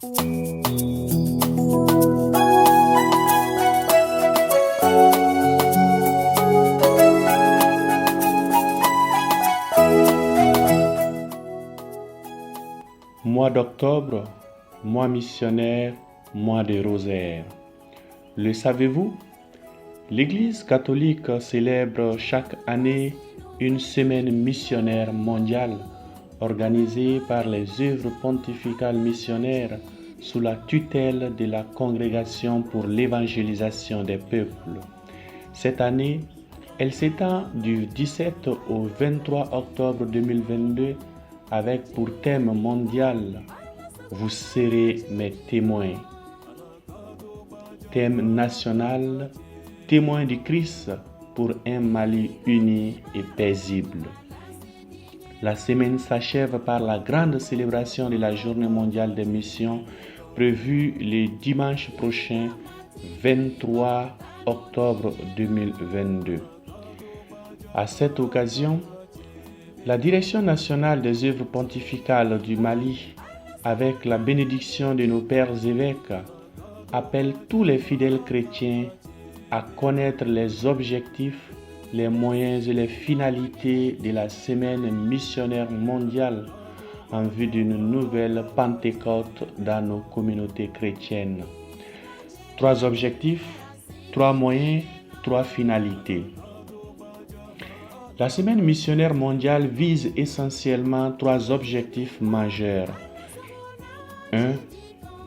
Mois d'octobre, mois missionnaire, mois de rosaire. Le savez-vous? L'Église catholique célèbre chaque année une semaine missionnaire mondiale organisée par les œuvres pontificales missionnaires sous la tutelle de la Congrégation pour l'évangélisation des peuples. Cette année, elle s'étend du 17 au 23 octobre 2022 avec pour thème mondial « Vous serez mes témoins ». Thème national « Témoins du Christ pour un Mali uni et paisible ». La semaine s'achève par la grande célébration de la Journée mondiale des missions prévue le dimanche prochain 23 octobre 2022. À cette occasion, la Direction nationale des œuvres pontificales du Mali, avec la bénédiction de nos pères évêques, appelle tous les fidèles chrétiens à connaître les objectifs, les moyens et les finalités de la semaine missionnaire mondiale en vue d'une nouvelle Pentecôte dans nos communautés chrétiennes. 3 objectifs, 3 moyens, 3 finalités. La semaine missionnaire mondiale vise essentiellement 3 objectifs majeurs. 1.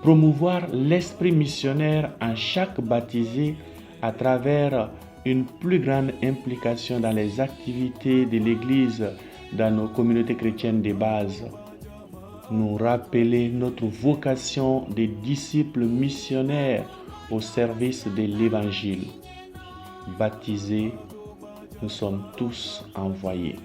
Promouvoir l'esprit missionnaire en chaque baptisé à travers une plus grande implication dans les activités de l'Église dans nos communautés chrétiennes de base. Nous rappeler notre vocation de disciples missionnaires au service de l'Évangile. Baptisés, nous sommes tous envoyés.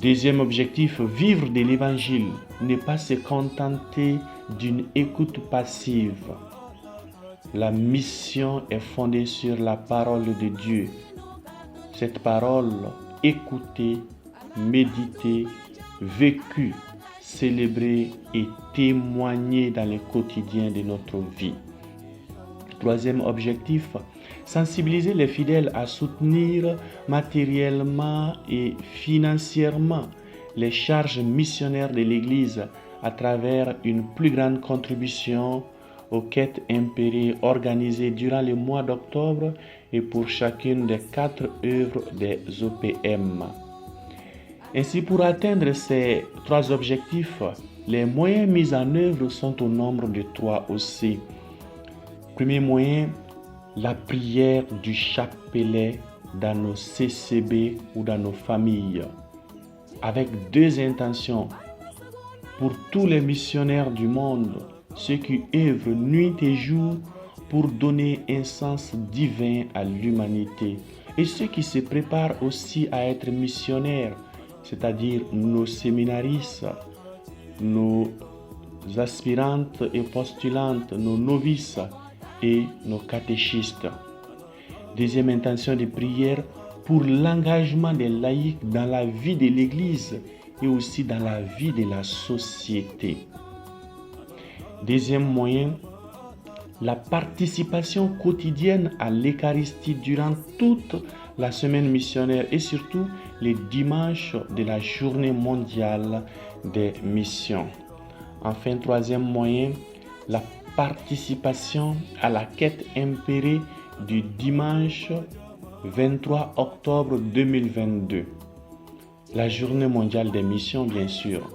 Deuxième objectif, vivre de l'Évangile, ne pas se contenter d'une écoute passive. La mission est fondée sur la parole de Dieu. Cette parole, écoutée, méditée, vécue, célébrée et témoignée dans le quotidien de notre vie. Troisième objectif, sensibiliser les fidèles à soutenir matériellement et financièrement les charges missionnaires de l'Église à travers une plus grande contribution aux quêtes impérées organisées durant le mois d'octobre et pour chacune des 4 œuvres des OPM. Ainsi, pour atteindre ces 3 objectifs, les moyens mis en œuvre sont au nombre de 3 aussi. Premier moyen, la prière du chapelet dans nos CCB ou dans nos familles, avec 2 intentions. Pour tous les missionnaires du monde, ceux qui œuvrent nuit et jour pour donner un sens divin à l'humanité, et ceux qui se préparent aussi à être missionnaires, c'est-à-dire nos séminaristes, nos aspirantes et postulantes, nos novices et nos catéchistes. Deuxième intention de prière pour l'engagement des laïcs dans la vie de l'Église et aussi dans la vie de la société. Deuxième moyen, la participation quotidienne à l'Eucharistie durant toute la semaine missionnaire et surtout les dimanches de la journée mondiale des missions. Enfin, troisième moyen, la participation à la quête impérée du dimanche 23 octobre 2022. La journée mondiale des missions, bien sûr.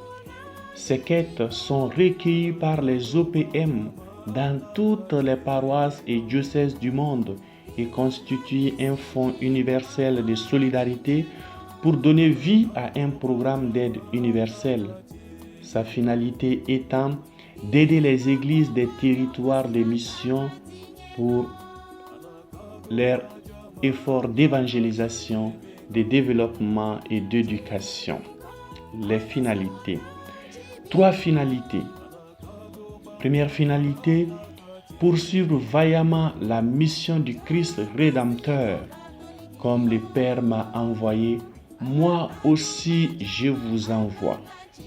Ces quêtes sont recueillies par les OPM dans toutes les paroisses et diocèses du monde et constituent un fonds universel de solidarité pour donner vie à un programme d'aide universelle. Sa finalité étant d'aider les églises des territoires de mission pour leur effort d'évangélisation, de développement et d'éducation. Les finalités. 3 finalités. Première finalité, poursuivre vaillamment la mission du Christ rédempteur. Comme le Père m'a envoyé, moi aussi je vous envoie.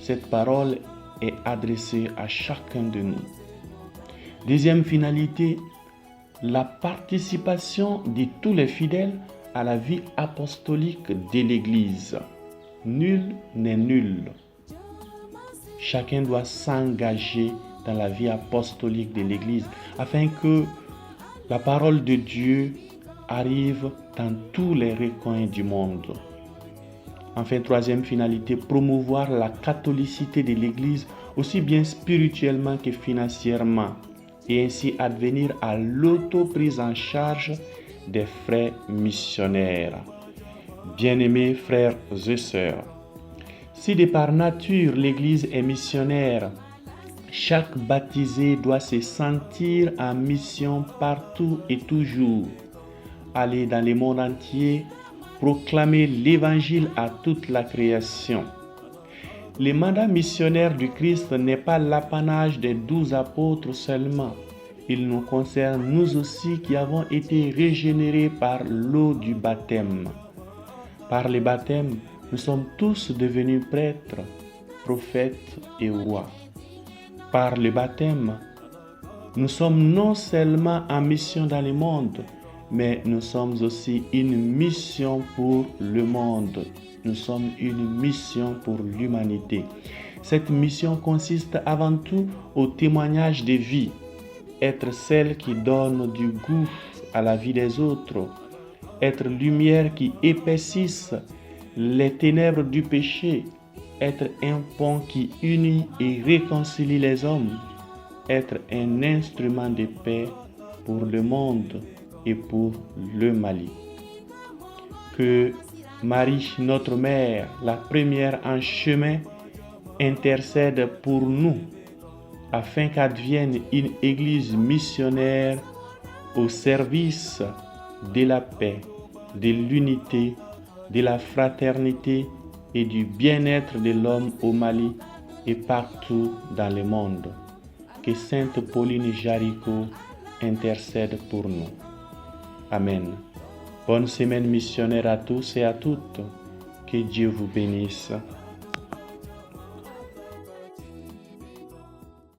Cette parole est adressé à chacun de nous. Deuxième finalité, la participation de tous les fidèles à la vie apostolique de l'Église. Nul n'est nul. Chacun doit s'engager dans la vie apostolique de l'Église afin que la parole de Dieu arrive dans tous les recoins du monde. Enfin, troisième finalité, promouvoir la catholicité de l'Église aussi bien spirituellement que financièrement et ainsi advenir à l'auto-prise en charge des frais missionnaires. Bien-aimés frères et sœurs, si de par nature l'Église est missionnaire, chaque baptisé doit se sentir en mission partout et toujours. Aller dans le monde entier, proclamer l'Évangile à toute la création. Le mandat missionnaire du Christ n'est pas l'apanage des 12 apôtres seulement. Il nous concerne nous aussi qui avons été régénérés par l'eau du baptême. Par le baptême, nous sommes tous devenus prêtres, prophètes et rois. Par le baptême, nous sommes non seulement en mission dans le monde, mais nous sommes aussi une mission pour le monde. Nous sommes une mission pour l'humanité. Cette mission consiste avant tout au témoignage de vie, être celle qui donne du goût à la vie des autres, être lumière qui épaississe les ténèbres du péché, être un pont qui unit et réconcilie les hommes, être un instrument de paix pour le monde et pour le Mali. Que Marie, notre mère, la première en chemin, intercède pour nous afin qu'advienne une église missionnaire au service de la paix, de l'unité, de la fraternité et du bien-être de l'homme au Mali et partout dans le monde. Que Sainte Pauline Jaricot intercède pour nous. Amen. Bonne semaine missionnaire à tous et à toutes. Que Dieu vous bénisse.